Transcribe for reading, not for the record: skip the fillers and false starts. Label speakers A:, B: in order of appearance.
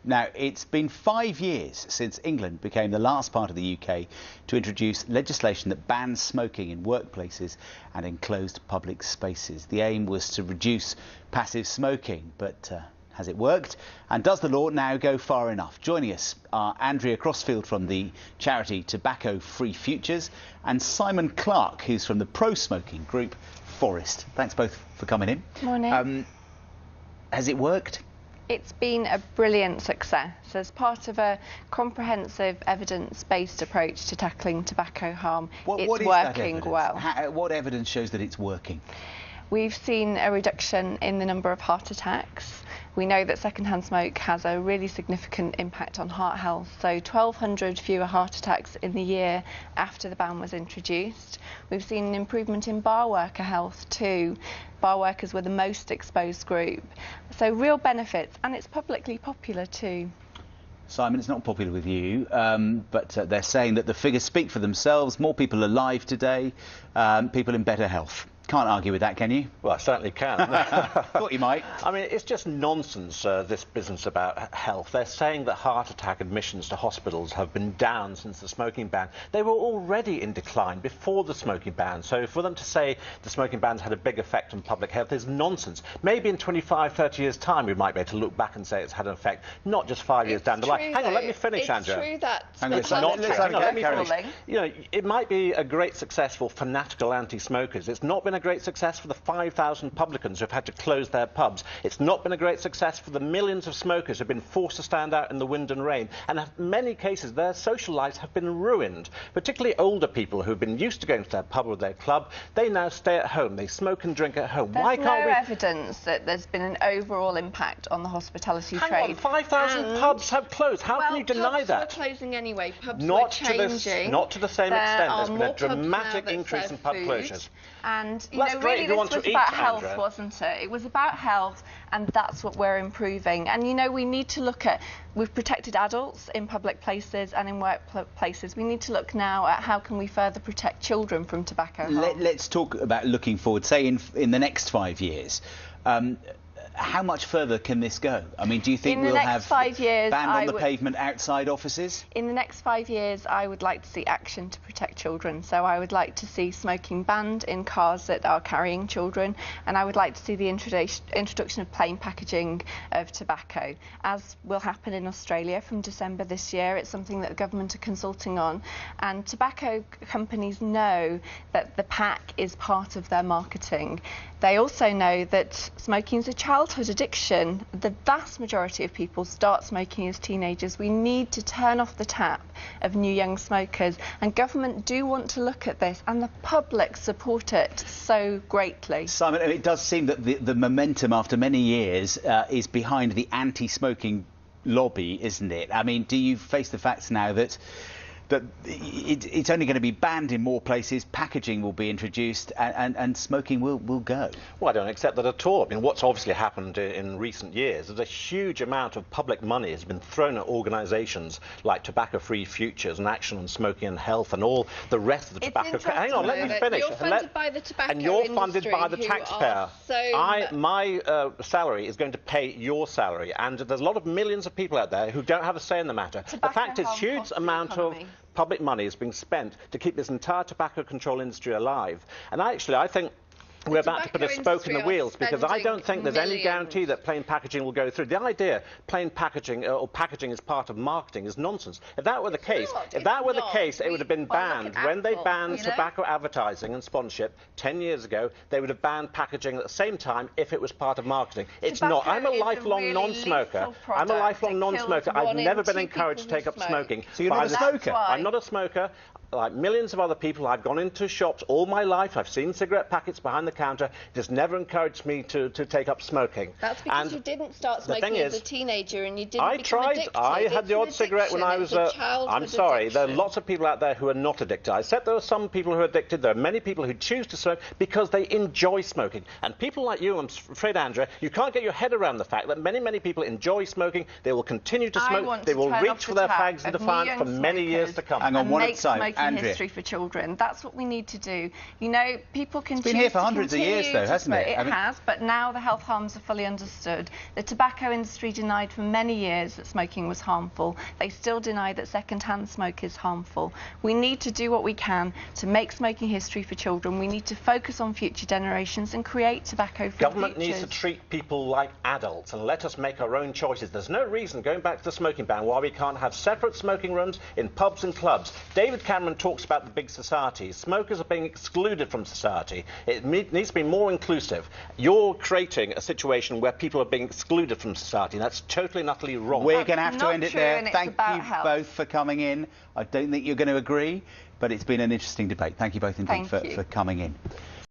A: Now, it's been 5 years since England became the last part of the UK to introduce legislation that bans smoking in workplaces and enclosed public spaces. The aim was to reduce passive smoking, but has it worked? And does the law now go far enough? Joining us are Andrea Crossfield from the charity Tobacco Free Futures and Simon Clark, who's from the pro-smoking group Forest. Thanks both for coming in.
B: Morning.
A: Has it worked?
B: It's been a brilliant success as part of a comprehensive evidence-based approach to tackling tobacco harm.
A: What is
B: working
A: that
B: well.
A: What evidence shows that it's working?
B: We've seen a reduction in the number of heart attacks. We know that secondhand smoke has a really significant impact on heart health, so 1,200 fewer heart attacks in the year after the ban was introduced. We've seen an improvement in bar worker health too. Bar workers were the most exposed group, so real benefits, and it's publicly popular too.
A: Simon, it's not popular with you, but they're saying that the figures speak for themselves. More people alive today, people in better health. Can't argue with that, can you?
C: Well, I certainly can.
A: Thought you might.
C: I mean, it's just nonsense, this business about health. They're saying that heart attack admissions to hospitals have been down since the smoking ban. They were already in decline before the smoking ban. So for them to say the smoking ban's had a big effect on public health is nonsense. Maybe in 25, 30 years' time we might be able to look back and say it's had an effect, not just 5 years down the line. Hang on, let me finish, Andrea.
B: It's true that...
C: It's not true. Hang on, let me finish. You know, it might be a great success for fanatical anti-smokers. It's not been a great success for the 5,000 publicans who've had to close their pubs. It's not been a great success for the millions of smokers who've been forced to stand out in the wind and rain. And in many cases, their social lives have been ruined. Particularly older people who've been used to going to their pub or their club, they now stay at home. They smoke and drink at home. Why can't we...
B: There's no evidence that there's been an overall impact on the hospitality trade.
C: Hang on, 5,000 pubs have closed. How can you deny that?
B: Pubs were closing anyway. Pubs
C: not
B: were changing.
C: Not to the same extent. There's been a dramatic increase in pub closures.
B: And you know, really, this was about health, wasn't it? It was about health, and that's what we're improving. And you know, we need to look at, we've protected adults in public places and in workplaces. We need to look now at how can we further protect children from tobacco harm.
A: Let's talk about looking forward, say in the next 5 years. How much further can this go? I mean, do you think we'll have
B: 5 years,
A: banned on the pavement outside offices?
B: In the next 5 years, I would like to see action to protect children. So I would like to see smoking banned in cars that are carrying children, and I would like to see the introduction of plain packaging of tobacco, as will happen in Australia from December this year. It's something that the government are consulting on, and tobacco companies know that the pack is part of their marketing. They also know that smoking is a childhood addiction. The vast majority of people start smoking as teenagers. We need to turn off the tap of new young smokers, and government do want to look at this, and the public support it so greatly.
A: Simon, it does seem that the momentum after many years is behind the anti-smoking lobby, isn't it? I mean, do you face the facts now that it's only going to be banned in more places, packaging will be introduced, and smoking will go?
C: Well, I don't accept that at all. I mean, what's obviously happened in recent years is a huge amount of public money has been thrown at organisations like Tobacco Free Futures and Action on Smoking and Health and all the rest of the tobacco... Hang on, let me finish.
B: You're funded by the tobacco
C: and you're funded by the taxpayer. My salary is going to pay your salary, and there's a lot of millions of people out there who don't have a say in the matter. The fact is, huge amount of public money is being spent to keep this entire tobacco control industry alive. And I think we're about to put a spoke in the wheels, because I don't think there's any guarantee that plain packaging will go through. The idea plain packaging or packaging as part of marketing is nonsense. If that were the case, it would have been banned. When they banned tobacco advertising and sponsorship 10 years ago, they would have banned packaging at the same time if it was part of marketing. It's not. I'm a lifelong non-smoker. I'm a lifelong non-smoker. I've never been encouraged to take up smoking.
A: So you're not a smoker?
C: I'm not a smoker. Like millions of other people, I've gone into shops all my life. I've seen cigarette packets behind the counter. It has never encouraged me to take up smoking.
B: That's because you didn't start smoking as a teenager, and you didn't
C: become
B: addicted.
C: I had the odd cigarette when I was I'm sorry, there are lots of people out there who are not addicted. I said there are some people who are addicted. There are many people who choose to smoke because they enjoy smoking. And people like you, I'm afraid, Andrea, you can't get your head around the fact that many people enjoy smoking. They will continue to smoke. They will reach for their fags in defiance for many years to come.
A: Hang on, one at a time.
B: smoking history for children. That's what we need to do. You know, people can.
A: It's been here for hundreds of years, though, hasn't it?
B: It has, but now the health harms are fully understood. The tobacco industry denied for many years that smoking was harmful. They still deny that second-hand smoke is harmful. We need to do what we can to make smoking history for children. We need to focus on future generations and create tobacco-free
C: Government needs to treat people like adults and let us make our own choices. There's no reason, going back to the smoking ban, why we can't have separate smoking rooms in pubs and clubs. David Cameron talks about the big societies. Smokers are being excluded from society. It needs to be more inclusive. You're creating a situation where people are being excluded from society, and that's totally and utterly wrong.
A: We're going to have to end it there. Thank you both for coming in. I don't think you're going to agree, but it's been an interesting debate. Thank you both indeed for coming in.